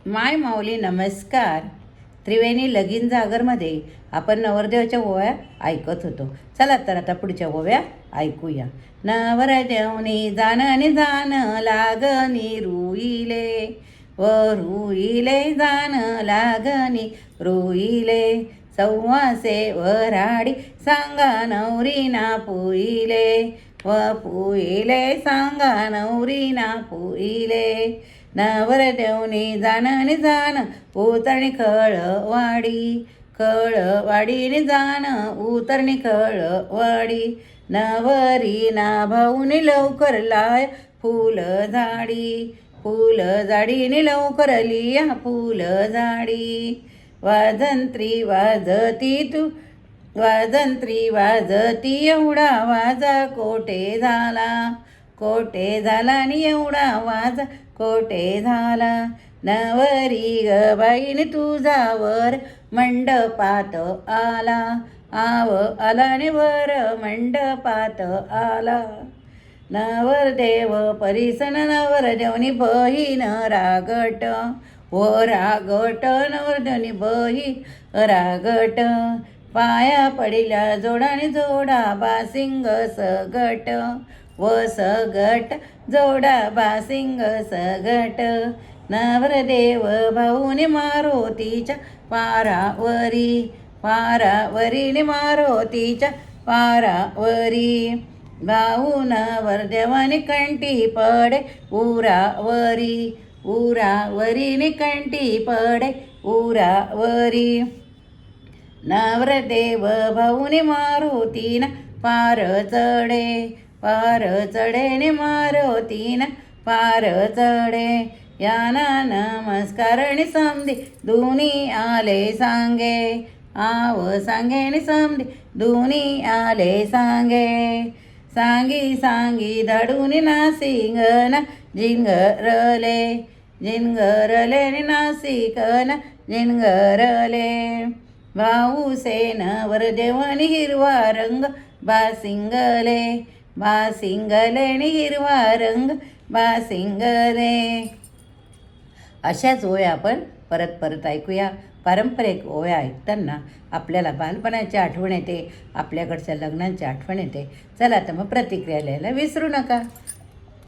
माय माऊली नमस्कार. त्रिवेणी लगीन जागरमध्ये आपण नवरदेवाच्या ओव्या ऐकत होतो. चला तर आता पुढच्या ओव्या ऐकूया. नवरदेवनी जाण आणि जाण लागणी रुईले व रुईले जाण लागणी रुईले सव्वासे वराडी सांगा नवरी ना पुईले व पुईले सांगा नवरी ना पुईले नवरदेवनी जाण जाण उतरणी खळवाडीने जाण उतरणी खळवाडी नवरी ना भाऊनी लवकर लाय फुल झाडीने लवकर लिया फुल झाडी वाजंत्री वाजती एवढा वाजा कोठे झाला आणि एवढा वाजा कोठे झाला नवरी ग बाईने तुझावर मंडपात आला आणि वर मंडपात आला नवरदेव परिसन नवरदेवनी बहीण रागट नवरदेवनी बहीण रागट पाया पडिल्या जोडाने जोडा बासिंग सगट व सगट जोडा बासिंग सगट नवरदेव भाऊने मारुतीच्या पारावरीने मारुतीच्या पारावरी भाऊ नवरदेवाने कंठी पडे उरावरीने कंठी पडे उरावरी नवरदेव भाऊने मारुतीन पार चढे मारुतीन पार चढे याना नमस्कारणी समधी दोन्ही आले सांगे सांगेने समधी दोन्ही आले सांगे सांगी धाडून नासिंगन जिनगरले नासिकन जिनगरले भाऊ सेन वरदेवनी हिरवा रंग बासिंगले हिरवा रंग बासिंगले. अशाच ओव्या आपण परत ऐकूया. पारंपरिक ओव्या ऐकताना आपल्याला बालपणाची आठवण येते, आपल्याकडच्या लग्नांची आठवण येते. चला तर मग प्रतिक्रिया लिहायला विसरू नका.